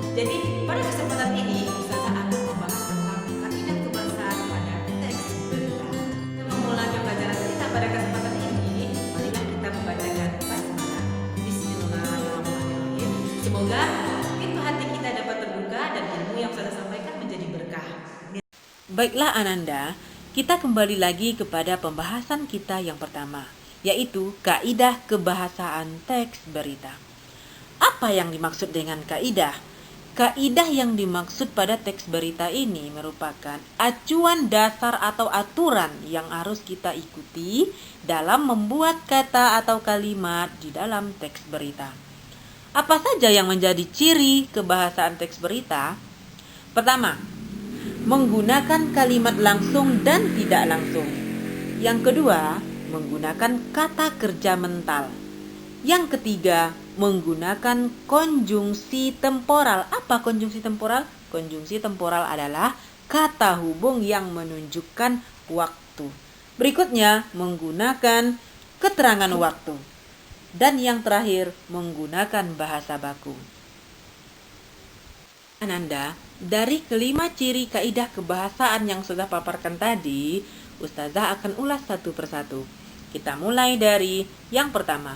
Jadi pada kesempatan ini Ustazah akan membahas tentang kaidah kebahasaan pada teks berita. Kita memulai pembelajaran kita pada kesempatan ini, marilah kita membacakan basmalah. Bismillahirrahmanirrahim. Semoga pintu hati kita dapat terbuka dan ilmu yang Ustazah sampaikan menjadi berkah. Baiklah Ananda, kita kembali lagi kepada pembahasan kita yang pertama, yaitu kaidah kebahasaan teks berita. Apa yang dimaksud dengan kaidah? Kaidah yang dimaksud pada teks berita ini merupakan acuan dasar atau aturan yang harus kita ikuti dalam membuat kata atau kalimat di dalam teks berita. Apa saja yang menjadi ciri kebahasaan teks berita? Pertama, menggunakan kalimat langsung dan tidak langsung. Yang kedua, menggunakan kata kerja mental. Yang ketiga, menggunakan konjungsi temporal. Apa konjungsi temporal? Konjungsi temporal adalah kata hubung yang menunjukkan waktu. Berikutnya, menggunakan keterangan waktu. Dan yang terakhir, menggunakan bahasa baku. Ananda, dari kelima ciri kaidah kebahasaan yang sudah paparkan tadi, Ustazah akan ulas satu persatu. Kita mulai dari yang pertama,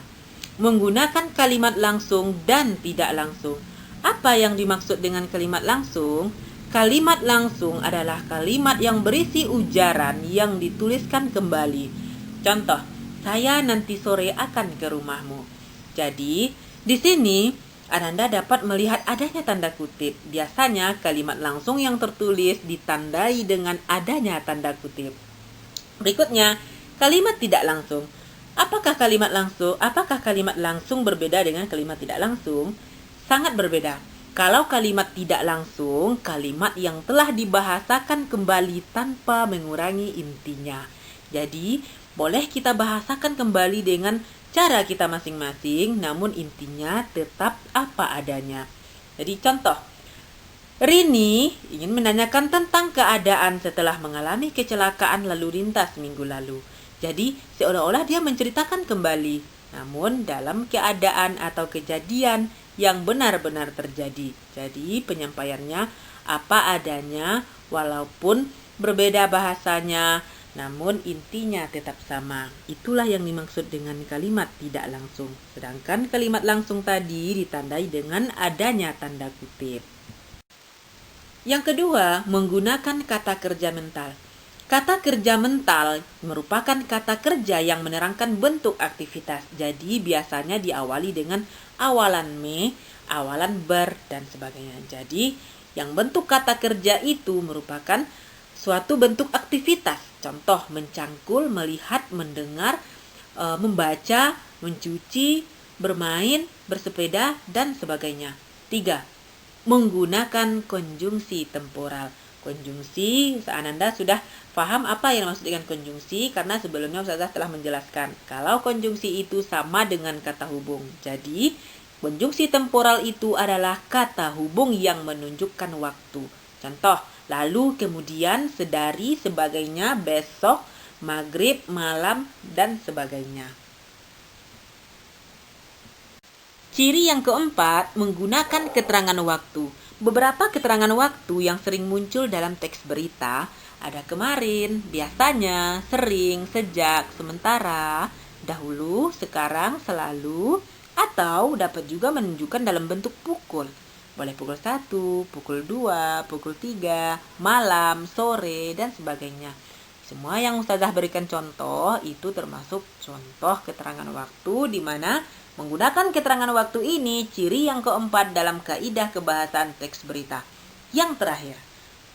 menggunakan kalimat langsung dan tidak langsung. Apa yang dimaksud dengan kalimat langsung? Kalimat langsung adalah kalimat yang berisi ujaran yang dituliskan kembali. Contoh, saya nanti sore akan ke rumahmu. Jadi, di sini Ananda dapat melihat adanya tanda kutip. Biasanya kalimat langsung yang tertulis ditandai dengan adanya tanda kutip. Berikutnya, kalimat tidak langsung. Apakah kalimat langsung berbeda dengan kalimat tidak langsung? Sangat berbeda. Kalau kalimat tidak langsung, kalimat yang telah dibahasakan kembali tanpa mengurangi intinya. Jadi, boleh kita bahasakan kembali dengan cara kita masing-masing, namun intinya tetap apa adanya. Jadi contoh, Rini ingin menanyakan tentang keadaan setelah mengalami kecelakaan lalu lintas minggu lalu. Jadi seolah-olah dia menceritakan kembali, namun dalam keadaan atau kejadian yang benar-benar terjadi. Jadi penyampaiannya apa adanya walaupun berbeda bahasanya, namun intinya tetap sama. Itulah yang dimaksud dengan kalimat tidak langsung. Sedangkan kalimat langsung tadi ditandai dengan adanya tanda kutip. Yang kedua, menggunakan kata kerja mental. Kata kerja mental merupakan kata kerja yang menerangkan bentuk aktivitas. Jadi biasanya diawali dengan awalan me, awalan ber, dan sebagainya. Jadi yang bentuk kata kerja itu merupakan suatu bentuk aktivitas, contoh mencangkul, melihat, mendengar, membaca, mencuci, bermain, bersepeda, dan sebagainya. 3. Menggunakan konjungsi temporal. Konjungsi, Ananda sudah paham apa yang dimaksud dengan konjungsi karena sebelumnya Ustazah telah menjelaskan. Kalau konjungsi itu sama dengan kata hubung. Jadi, konjungsi temporal itu adalah kata hubung yang menunjukkan waktu. Contoh, lalu kemudian, sedari, sebagainya, besok, maghrib, malam, dan sebagainya. Ciri yang keempat, menggunakan keterangan waktu. Beberapa keterangan waktu yang sering muncul dalam teks berita ada kemarin, biasanya, sering, sejak, sementara, dahulu, sekarang, selalu, atau dapat juga menunjukkan dalam bentuk pukul. Boleh pukul 1, pukul 2, pukul 3, malam, sore, dan sebagainya. Semua yang Ustazah berikan contoh itu termasuk contoh keterangan waktu di mana menggunakan keterangan waktu ini ciri yang keempat dalam kaidah kebahasaan teks berita. Yang terakhir,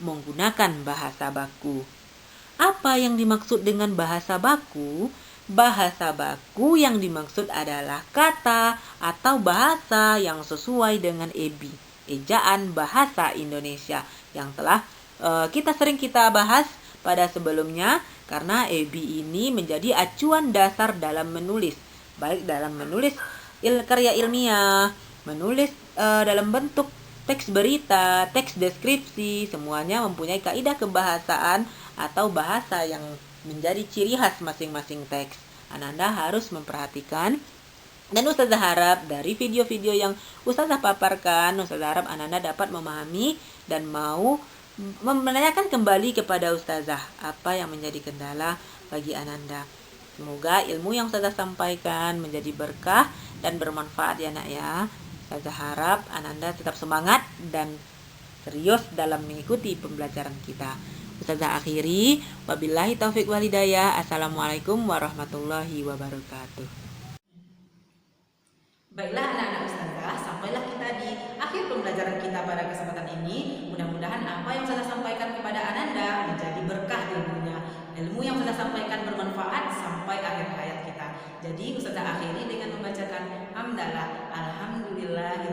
menggunakan bahasa baku. Apa yang dimaksud dengan bahasa baku? Bahasa baku yang dimaksud adalah kata atau bahasa yang sesuai dengan EBI. Ejaan Bahasa Indonesia yang telah kita sering bahas pada sebelumnya karena EBI ini menjadi acuan dasar dalam menulis, baik dalam menulis karya ilmiah, menulis dalam bentuk teks berita, teks deskripsi, semuanya mempunyai kaidah kebahasaan atau bahasa yang menjadi ciri khas masing-masing teks. Ananda harus memperhatikan Dan Ustazah harap dari video-video yang Ustazah paparkan, Ustazah harap Ananda dapat memahami dan mau menanyakan kembali kepada Ustazah apa yang menjadi kendala bagi Ananda. Semoga ilmu yang Ustazah sampaikan menjadi berkah dan bermanfaat ya nak ya. Ustazah harap Ananda tetap semangat dan serius dalam mengikuti pembelajaran kita. Ustazah akhiri, wabillahi taufik wal hidayah. Assalamualaikum warahmatullahi wabarakatuh. Baiklah anak-anak ustazah, sampailah kita di akhir pembelajaran kita pada kesempatan ini. Mudah-mudahan apa yang saya sampaikan kepada Ananda menjadi berkah ilmunya. Ilmu yang saya sampaikan bermanfaat sampai akhir hayat kita. Jadi ustazah akhiri dengan membacakan hamdalah, alhamdulillah.